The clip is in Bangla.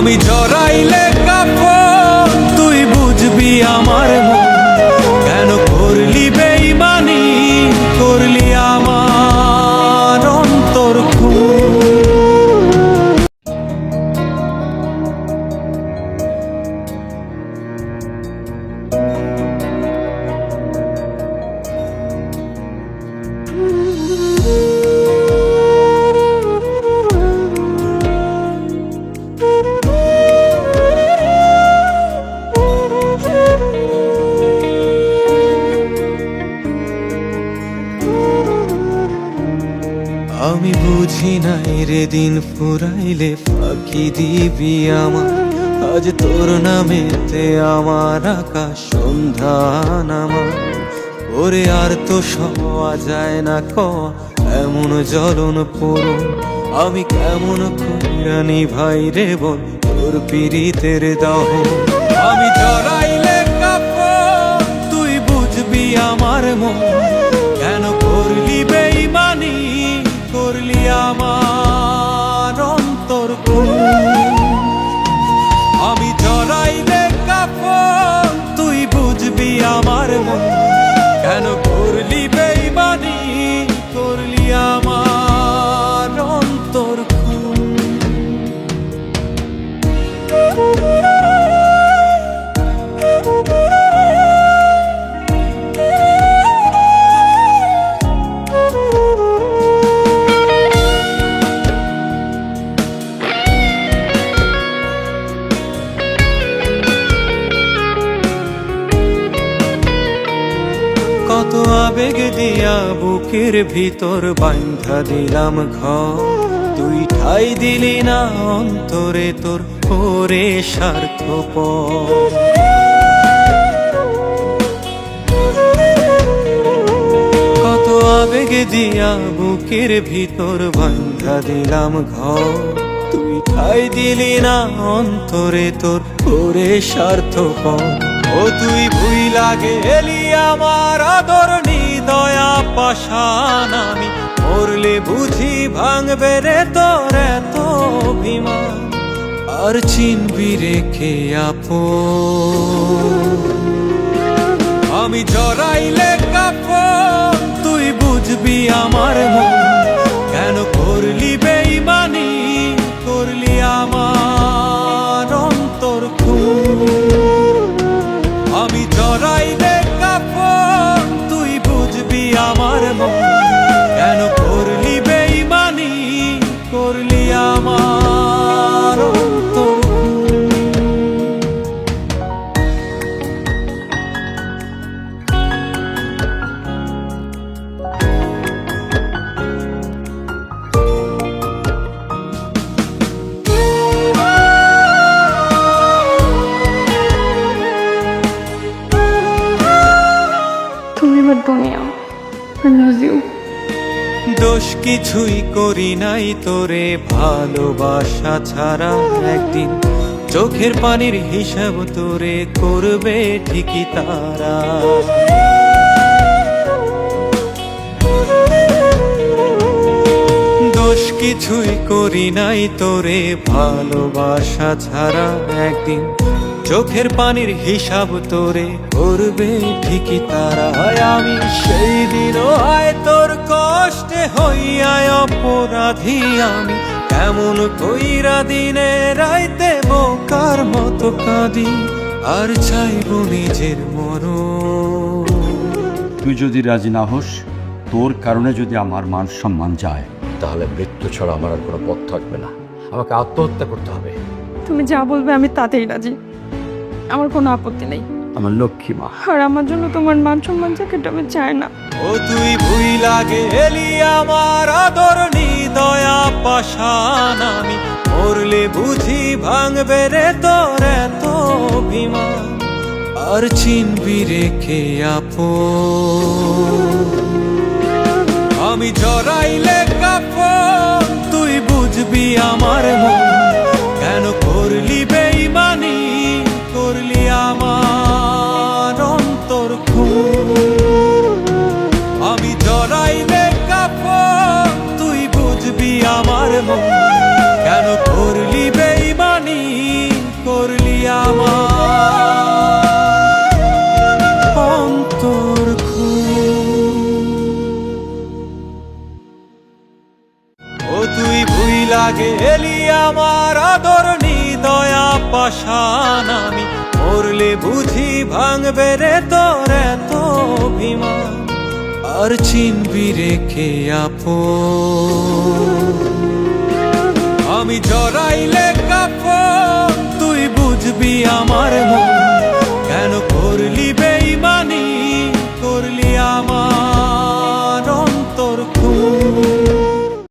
আমি জড়াইলে কাপড় তুই বুঝবি আমার মন, কেন করলি বেইমানি, করলি আমার অন্তর খুন। আমি বুঝি নাই রে দিন ফুরাইলে ফাঁকি দিবি আমার, আজ তোর নামেতে আমার আকাশ সন্ধ্যা নামা। ওরে আর তো সওয়া যায় না ক এমন জ্বলন পুরো, আমি কেমন কইরা নিভাই রে বল তোর পীড়িতের দাহ। আমি জড়াইলে কাপড় তুই বুঝবি আমার মন, কেন করলি বেইমানি, করলি আমার অন্তর খুন। আমি জড়াইলে কাপড় তুই বুঝবি আমার মন, কেন করলি বেইমানি, করলি আমার অন্তর খুন। কত আবেগ দিয়া বুকের ভিতর বাঁধা দিলাম ঘর, তুই ঠাই দিলি না অন্তরে তোর ওরে স্বার্থপর। কত আবেগ দিয়া বুকের ভিতর বাঁধা দিলাম ঘর, তুই ঠাই দিলি না অন্তরে তোর ওরে স্বার্থপর। ও তুই ভুইলা গেলি আমার আদর নিদয়া পাশান, আমি মরলে বুঝি ভাঙবে রে তোর এত অভিমান, আর চিনবি রেখে আপন। আমি জড়াইলে কাপড় তুই বুঝবি আমার মন, কেন করলি বেইমানি, করলি আমার অন্তর খুন। আমি জড়াইলে কাপড় তুই বুঝবি আমার মন, কেন করলি বেইমানি, করলি আমার অন্তর খুন। দুনিয়া I love you. দোষ কিছুই করি নাই তোরে ভালোবাসা ছাড়া, একদিন চোখের পানির হিসাব তোরে করবে ঠিকই তারা। দোষ কিছুই করি নাই তোরে ভালোবাসা ছাড়া, একদিন চোখের পানির হিসাব তোরে করবে ঠিকই তারা। আমি সেই দিনও হয় তোর কষ্টে হইয়া অপরাধী, আমি কেমন কইরা দিনে রাইতে বোকার মতো কাঁদি, আর চাইব নিজের মরণ। তুই যদি রাজি না হোস, তোর কারণে যদি আমার মান সম্মান যায়, তাহলে মৃত্যু ছাড়া আমার আর কোনো পথ থাকবে না, আমাকে আত্মহত্যা করতে হবে। তুমি যা বলবে আমি তাতেই রাজি, আমার কোনো আপত্তি নেই। আমার লক্ষ্মী মা। আর আমার জন্য তোমার মান সম্মান যাকে আমি চাই না। ও তুই ভুইলা গেলি আমার আদর নিদয়া পাশান, আমি মরলে বুঝি ভাঙবে রে তোর এত অভিমান, আর চিনবি রেখে আপন। আমি জড়াইলে কাপড় তুই বুঝবি আমার মন, কেন করলি বেইমানি, করলি আমার অন্তর খুন। আমি জড়াইলে কাপড় তুই বুঝবি আমার মন, কেন করলি বেইমানি, লাগে এলি আমার আদর নিদয়া পাশান আমি মরলে বুঝি ভাঙবে রে তোর এত অভিমান আর চিনবি রেখে আপন আমি জড়াইলে কাপড়